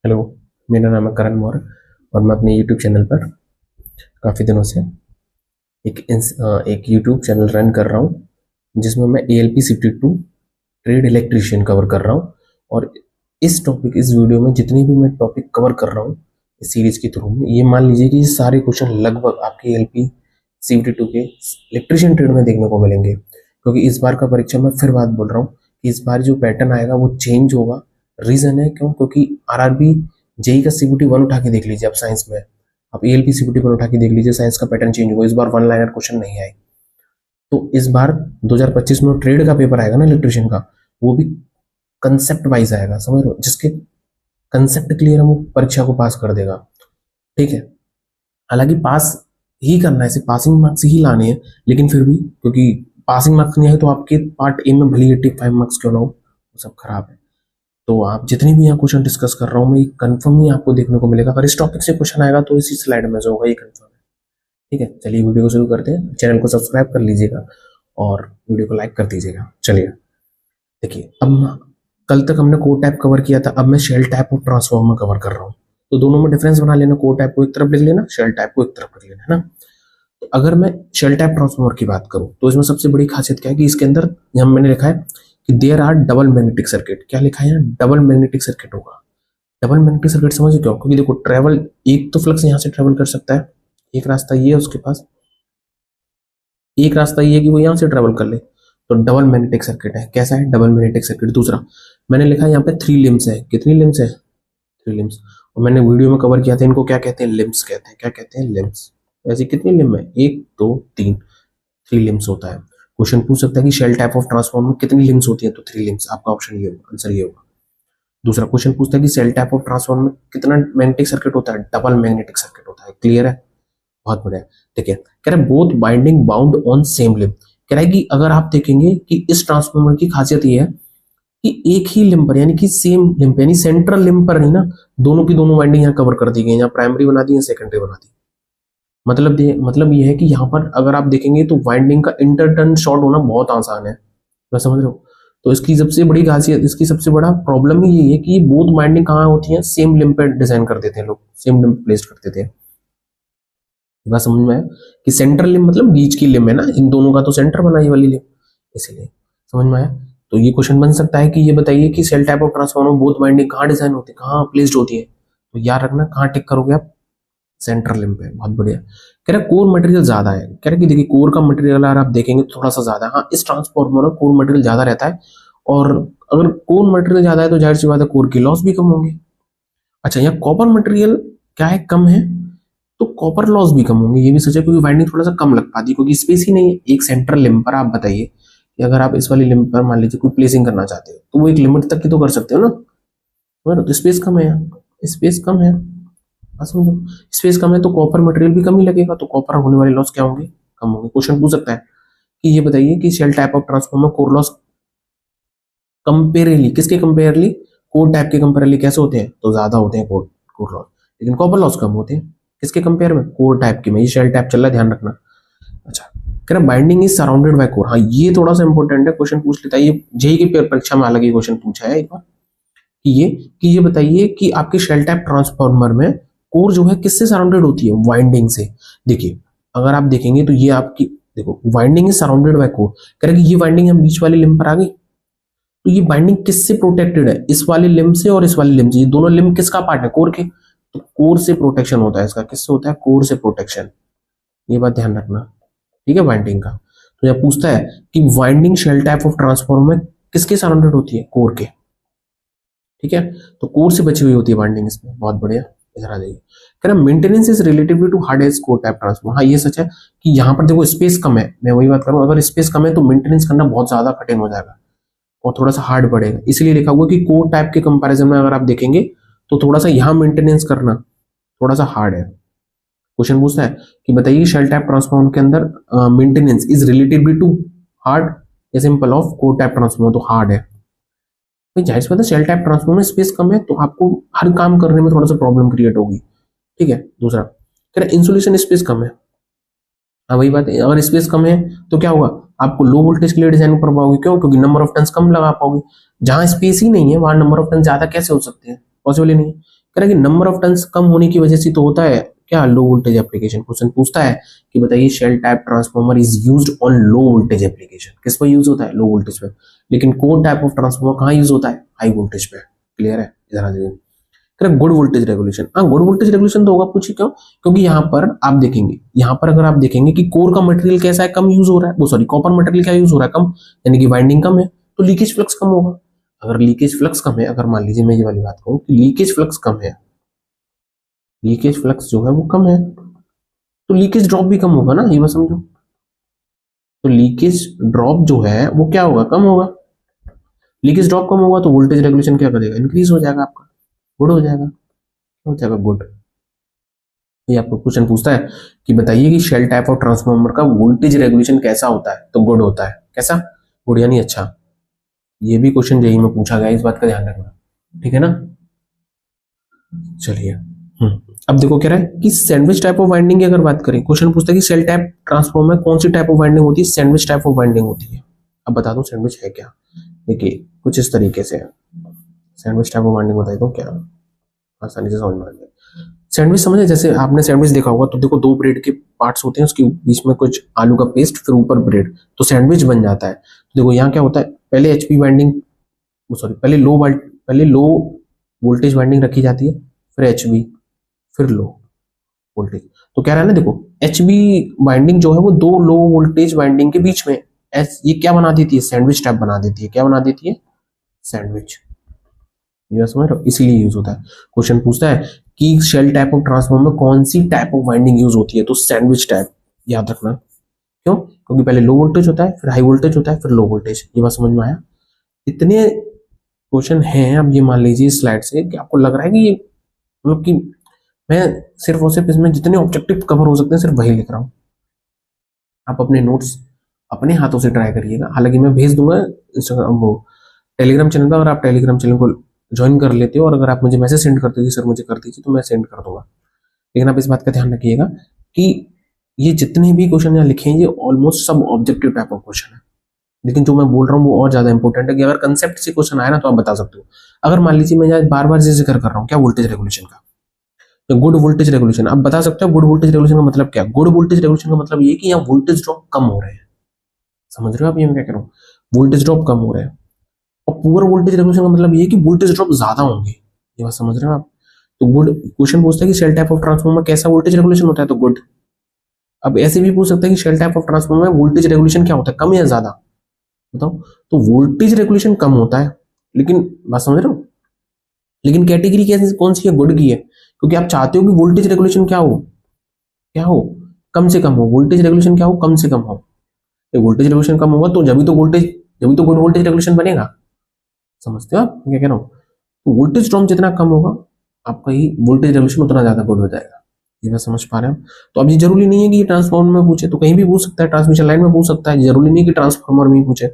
Hello, मेरा नाम है करण मौर्य और मैं अपने यूट्यूब चैनल पर काफ़ी दिनों से एक यूट्यूब चैनल रन कर रहा हूँ जिसमें मैं ALP CPT2 trade electrician cover कर रहा हूँ। और इस वीडियो में जितनी भी मैं टॉपिक कवर कर रहा हूँ इस सीरीज के थ्रू में, ये मान लीजिए कि ये सारे क्वेश्चन लगभग आपके ALP CPT2 के इलेक्ट्रीशियन ट्रेड में देखने को मिलेंगे। क्योंकि इस बार का परीक्षा में फिर बात बोल रहा हूँ कि इस बार जो पैटर्न आएगा वो चेंज होगा। रीजन है क्यों? क्योंकि RRB जेई का CPT1 उठा के देख लीजिए, आप साइंस में आप ALP CPT1 उठा के देख लीजिए, साइंस का पैटर्न चेंज होगा। इस बार वन लाइनर क्वेश्चन नहीं आए। तो इस बार 2025 में ट्रेड का पेपर आएगा ना इलेक्ट्रीशियन का, वो भी कंसेप्ट वाइज आएगा, समझ रहे हो? जिसके कंसेप्ट क्लियर है वो परीक्षा को पास कर देगा। ठीक है, हालांकि पास ही करना है, सिर्फ पासिंग मार्क्स ही लाने हैं, लेकिन फिर भी क्योंकि पासिंग मार्क्स नहीं आए तो आपके पार्ट ए में भले 85 मार्क्स क्यों ना हो, वो सब खराब है। तो आप जितनी भी यहाँ क्वेश्चन डिस्कस कर रहा हूँ मैं, कंफर्म ही आपको देखने को मिलेगा। अगर इस टॉपिक से क्वेश्चन आएगा तो इसी स्लाइड में जो होगा ये कंफर्म है। ठीक है, चलिए वीडियो को शुरू करते हैं। चैनल को सब्सक्राइब कर लीजिएगा और वीडियो को लाइक कर दीजिएगा। चलिए देखिए, अब कल तक हमने कोर टाइप कवर किया था, अब मैं शेल टाइप और ट्रांसफॉर्मर कवर कर रहा हूँ। तो दोनों में डिफरेंस बना लेना, कोर टाइप को एक तरफ लिख लेना, शेल टाइप को एक तरफ लिख लेना, है ना। तो अगर मैं शेल टाइप ट्रांसफॉर्मर की बात करूँ तो इसमें सबसे बड़ी खासियत क्या है कि इसके अंदर यहाँ मैंने लिखा है कि there are double magnetic circuit. क्या लिखा है यहाँ? डबल मैग्नेटिक सर्किट होगा। डबल मैग्नेटिक सर्किट समझिए क्यों? क्योंकि देखो, ट्रेवल एक तो फ्लक्स यहाँ से ट्रेवल कर सकता है, एक रास्ता ये है उसके पास, एक रास्ता ये है कि वो यहाँ से ट्रेवल कर ले, तो डबल मैग्नेटिक सर्किट है। कैसा है डबल मैग्नेटिक सर्किट? दूसरा मैंने लिखा है यहाँ पे 3 लिम्स है। कितनी लिम्स है? 3 लिम्स। और मैंने वीडियो में कवर किया था, इनको क्या कहते हैं? लिम्स कहते हैं। क्या कहते हैं? लिम्स। ऐसी कितनी लिम है? 1 2 3, 3 लिम्स होता है। क्वेश्चन पूछ सकता है कि शेल टाइप ऑफ ट्रांसफॉर्मर में कितनी लिम्स होती है? तो 3 लिम्स। आपका ऑप्शन ये होगा, आंसर ये होगा। दूसरा क्वेश्चन पूछता है कि सेल टाइप ऑफ ट्रांसफॉर्मर में कितना मैग्नेटिक सर्किट होता है? डबल मैग्नेटिक सर्किट होता है। क्लियर है? बहुत बढ़िया। ठीक है, कह रहा है both binding bound on same limb. कह रहा है कि अगर आप देखेंगे कि इस ट्रांसफॉर्मर की खासियत ये है कि एक ही लिंब पर, यानी कि सेम लिंब, यानी सेंट्रल लिंब पर नहीं ना, दोनों की दोनों वाइंडिंग यहाँ कवर कर दी गई, यहाँ प्राइमरी बना दी है, सेकेंडरी बना दी। मतलब ये है कि यहाँ पर अगर आप देखेंगे तो वाइंडिंग का इंटरटर्न शॉर्ट होना बहुत आसान है। मैं समझ रहा हूँ। तो इसकी सबसे बड़ी खासियत, इसकी सबसे बड़ा प्रॉब्लम ही यही है कि बोथ बाइंडिंग कहाँ होती है? सेम लिंब पे डिजाइन कर देते हैं लोग, सेम लिंब प्लेस कर देते हैं। बात समझ में आया कि सेंट्रल लिंब मतलब बीच की लिंब है ना, इन दोनों का तो सेंटर बना ये वाली लिंब, इसलिए समझ में आया। तो ये क्वेश्चन बन सकता है कि ये बताइए कि shell type of transformer both binding कहाँ डिजाइन होती है, कहाँ प्लेस्ड होती है? तो याद रखना, कहाँ टिक करोगे आप? सेंट्रल लिंब पे। बहुत बढ़िया। कह रहा कोर मटेरियल ज्यादा है। कह रहा कि देखिए, कोर का मटेरियल अगर आप देखेंगे तो थोड़ा सा ज्यादा है। हाँ, इस ट्रांसफॉर्मर में कोर मटेरियल ज्यादा रहता है, और अगर कोर मटेरियल ज्यादा है तो जाहिर सी बात है कोर की लॉस भी कम होंगे। अच्छा, यहाँ कॉपर मटेरियल क्या है? कम है, तो कॉपर लॉस भी कम होंगे। ये भी सच है, क्योंकि वाइंडिंग थोड़ा सा कम लग पाती है, क्योंकि स्पेस ही नहीं है। एक सेंट्रल लिंब पर आप बताइए कि अगर आप इस वाली लिंब पर मान लीजिए कोई प्लेसिंग करना चाहते हो तो वो एक लिमिट तक की तो कर सकते हो ना, तो स्पेस कम है, स्पेस कम है। समझो, स्पेस कम है तो कॉपर मटेरियल भी कम ही लगेगा, तो कॉपर होने वाले लॉस क्या होंगे? कम होंगे। क्वेश्चन पूछ सकता है कि ये बताइए कि shell type of transformer core loss comparably, किसके कंपेरेबली? कोर टाइप के कंपेरेबली कैसे होते हैं? तो ज्यादा होते हैं कोर लॉस, लेकिन कॉपर लॉस कम होते हैं। किसके कंपेयर में? कोर टाइप के में। ये शेल टाइप चल रहा है, ध्यान रखना। अच्छा, कह रहा binding is surrounded by core. हाँ, ये थोड़ा सा इंपॉर्टेंट है, क्वेश्चन पूछ लेता है ये। जेई की परीक्षा में अलग ही क्वेश्चन पूछा है एक बार कि ये बताइए कि आपके शेल टाइप ट्रांसफॉर्मर में कोर जो है किससे सराउंडेड होती है? वाइंडिंग से। देखिए, अगर आप देखेंगे तो ये आपकी, देखो, winding is surrounded by core. कह रहा है कि ये वाइंडिंग हम बीच वाली लिंब पर आ गई, तो ये बाइंडिंग किससे प्रोटेक्टेड है? इस वाली लिंब से और इस वाली लिंब से। ये दोनों लिंब किसका पार्ट है? कोर के। तो कोर से प्रोटेक्शन होता है इसका। किससे होता है? कोर से प्रोटेक्शन। ये बात ध्यान रखना, ठीक है, वाइंडिंग का। तो यह पूछता है कि winding shell type of transformer में किसके सराउंडेड होती है? कोर के। ठीक है, तो कोर से बची हुई होती है वाइंडिंग इसमें। बहुत बढ़िया, इधर आ जाइए। कह रहा maintenance is relatively to hard as core type transformer. हाँ, ये सच है कि यहाँ पर देखो स्पेस कम है। मैं वही बात करूँ, अगर स्पेस कम है तो मेंटेनेंस करना बहुत ज्यादा कठिन हो जाएगा और थोड़ा सा हार्ड पड़ेगा। इसलिए लिखा हुआ कि कोर टाइप के कंपैरिजन में अगर आप देखेंगे तो थोड़ा सा यहाँ मेंटेनेंस करना थोड़ा सा हार्ड है। क्वेश्चन पूछता है कि बताइए शेल टाइप ट्रांसफॉर्मर के अंदर maintenance is relatively to hard या simple of core type transformer. तो हार्ड है भाई, जाहिर सी बात है, शेल टाइप ट्रांसफॉर्मर में स्पेस कम है तो आपको हर काम करने में थोड़ा सा प्रॉब्लम क्रिएट होगी। ठीक है, दूसरा कह रहा इंसुलेशन स्पेस कम है। हाँ, वही बात है, अगर स्पेस कम है तो क्या होगा? आपको लो वोल्टेज के लिए डिजाइन कर पाओगे। क्यों? क्योंकि नंबर ऑफ टर्न्स कम लगा पाओगे। जहां स्पेस ही नहीं है वहां नंबर ऑफ टर्न ज्यादा कैसे हो सकते हैं? पॉसिबल ही नहीं है। कह रहा है कि नंबर ऑफ टन्स कम होने की वजह से तो होता है क्या, लो वोल्टेज एप्लीकेशन। क्वेश्चन पूछता है कि बताइए shell type transformer is used on low voltage application, किस पर यूज होता है, लो वोल्टेज पे। लेकिन कोर टाइप ऑफ ट्रांसफार्मर कहाँ यूज होता है, हाई वोल्टेज पे। क्लियर है, इधर आ जाइए। गुड वोल्टेज रेगुलेशन, हाँ गुड वोल्टेज रेगुलेशन तो होगा, पूछिए क्यों, क्योंकि यहाँ पर आप देखेंगे, यहाँ पर अगर आप देखेंगे कि कोर का मटेरियल कैसा है, कम यूज हो रहा है, वो सॉरी कॉपर मटेरियल क्या यूज हो रहा है, कम, यानी कि वाइंडिंग कम है, तो लीकेज फ्लक्स कम होगा। अगर लीकेज फ्लक्स कम है, अगर मान लीजिए मैं ये वाली बात कहूँ कि लीकेज फ्लक्स कम है, लीकेज फ्लक्स जो है वो कम है, तो लीकेज ड्रॉप भी कम होगा ना, ये बात समझो। तो लीकेज ड्रॉप जो है वो क्या होगा, कम होगा। लीकेज ड्रॉप कम होगा तो वोल्टेज रेगुलेशन क्या करेगा, इंक्रीज हो जाएगा आपका, गुड हो जाएगा, हो जाएगा गुड। ये आपको क्वेश्चन पूछता है कि बताइए कि शेल टाइप ऑफ ट्रांसफार्मर का वोल्टेज रेगुलेशन कैसा होता है, तो गुड होता है। कैसा, गुड यानी अच्छा। ये भी क्वेश्चन जेई में पूछा गया, इस बात का ध्यान रखना, ठीक है ना। चलिए अब देखो कह रहा है कि सैंडविच टाइप ऑफ वाइंडिंग की अगर बात करें, क्वेश्चन पूछता है कि सेल टाइप ट्रांसफार्मर कौन सी टाइप ऑफ वाइंडिंग होती है, सैंडविच टाइप ऑफ वाइंडिंग होती है। अब बता दो सैंडविच है क्या, देखिए कुछ इस तरीके से है, सैंडविच टाइप ऑफ वाइंडिंग बताई दो क्या, आसानी से समझ में आ जाए। सैंडविच समझे, जैसे आपने सैंडविच देखा होगा, तो देखो दो ब्रेड के पार्ट्स होते हैं, उसके बीच में कुछ आलू का पेस्ट, फिर ऊपर ब्रेड, तो सैंडविच बन जाता है। तो देखो यहाँ क्या होता है, पहले एचपी वाइंडिंग, सॉरी पहले लो वोल्टेज वाइंडिंग रखी जाती है, फिर एचबी, फिर लो वोल्टेज। तो कह रहा है ना, देखो एचबी वाइंडिंग जो है वो दो लो वोल्टेज वाइंडिंग के बीच में, ये क्या बना देती है, सैंडविच टाइप बना देती है। क्या बना देती है, सैंडविच। ये समझ रहे हो, इसीलिए यूज होता है। क्वेश्चन पूछता है कि शेल टाइप ऑफ ट्रांसफार्मर में कौन सी टाइप ऑफ वाइंडिंग यूज होती है, तो सैंडविच टाइप, याद रखना। क्यों, क्योंकि पहले लो वोल्टेज होता है, फिर हाई वोल्टेज होता है, फिर लो वोल्टेज। ये बात समझ में आया। इतने क्वेश्चन हैं, अब ये मान लीजिए स्लाइड से कि आपको लग रहा है कि ये मतलब कि मैं सिर्फ और सिर्फ इसमें जितने ऑब्जेक्टिव कवर हो सकते हैं सिर्फ वही लिख रहा हूँ। आप अपने नोट्स अपने हाथों से ट्राई करिएगा, हालांकि मैं भेज दूंगा इंस्टाग्राम वो टेलीग्राम चैनल पर, अगर आप टेलीग्राम चैनल को ज्वाइन कर लेते हो और अगर आप मुझे मैसेज सेंड कर दीजिए, सर मुझे कर दीजिए, तो मैं सेंड कर दूंगा। लेकिन आप इस बात का ध्यान रखिएगा कि ये जितने भी क्वेश्चन यहाँ लिखे हैं ये ऑलमोस्ट सब ऑब्जेक्टिव टाइप ऑफ क्वेश्चन है, लेकिन जो मैं बोल रहा हूँ वो और ज्यादा इंपॉर्टेंट है कि अगर कंसेप्ट से क्वेश्चन आया ना तो आप बता सकते हो। अगर मान लीजिए मैं यहाँ बार बार जिक्र कर रहा हूँ क्या, वोल्टेज रेगुलेशन का, तो गुड वोल्टेज रेगुलेशन, आप बता सकते हो गुड वोल्टेज रेगुलेशन का मतलब क्या। गुड वोल्टेज रेगुलेशन का मतलब ये कि यहाँ वोल्टेज ड्रॉप कम हो रहे हैं, समझ रहे हो आप ये मैं क्या कह रहा हूँ, वोल्टेज ड्रॉप कम हो रहे हैं। और पुअर वोल्टेज रेगुलेशन का मतलब ये कि वोल्टेज ड्रॉप ज्यादा होंगे, ये बात समझ रहे हो आप। तो गुड, क्वेश्चन पूछता है कि सेल टाइप ऑफ ट्रांसफार्मर कैसा वोल्टेज रेगुलेशन होता है, तो गुड। अब ऐसे भी पूछ सकता है कि सेल टाइप ऑफ ट्रांसफार्मर में वोल्टेज रेगुलेशन क्या होता है, कम या ज्यादा, बताओ। तो वोल्टेज रेगुलेशन कम होता है, लेकिन बात समझ रहे हो, लेकिन कैटेगरी कैसे कौन सी है, गुड की है, क्योंकि आप चाहते हो कि वोल्टेज रेगुलेशन क्या हो, क्या हो, कम से कम हो, वोल्टेज रेगुलेशन क्या हो, कम से कम हो। वोल्टेज रेगुलेशन कम होगा तो जब तो गुड वोल्टेज रेगुलेशन बनेगा, समझते हो आप क्या कह रहा हूँ। तो वोल्टेज ड्रॉप जितना कम होगा आपका ही वोल्टेज रेगुलेशन उतना ज्यादा गुड हो जाएगा। ये बात समझ पा रहे हैं। तो अब ये जरूरी नहीं है कि ये ट्रांसफार्मर में पूछे, तो कहीं भी पूछ सकता है, ट्रांसमिशन लाइन में पूछ सकता है, जरूरी नहीं कि ट्रांसफार्मर में ही पूछे।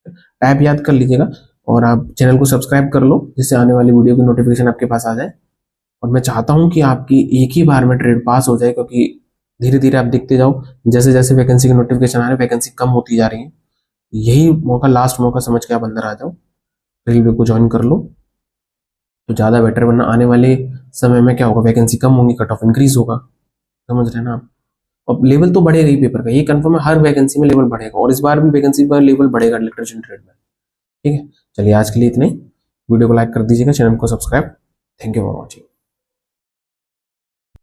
टाइप याद कर लीजिएगा और आप चैनल को सब्सक्राइब कर लो जिससे आने वाली वीडियो की नोटिफिकेशन आपके पास आ जाए। और मैं चाहता हूं कि आपकी एक ही बार में ट्रेड पास हो जाए, क्योंकि धीरे धीरे आप देखते जाओ जैसे जैसे वैकेंसी की नोटिफिकेशन आ रही है, वैकेंसी कम होती जा रही है। यही मौका, लास्ट मौका समझ के आप अंदर आ जाओ, रेलवे को ज्वाइन कर लो तो ज्यादा बेटर, वरना आने वाले समय में क्या होगा, वैकेंसी कम होंगी, कट ऑफ इंक्रीज होगा, समझ रहे हैं ना आप। अब लेवल तो बढ़ेगा ही पेपर का, ये कंफर्म है, हर वैकेंसी में लेवल बढ़ेगा और इस बार भी वैकेंसी पर लेवल बढ़ेगा इलेक्ट्रिशियन ट्रेड में। ठीक है, चलिए आज के लिए इतने, वीडियो को लाइक कर दीजिएगा, चैनल को subscribe. Thank you for watching.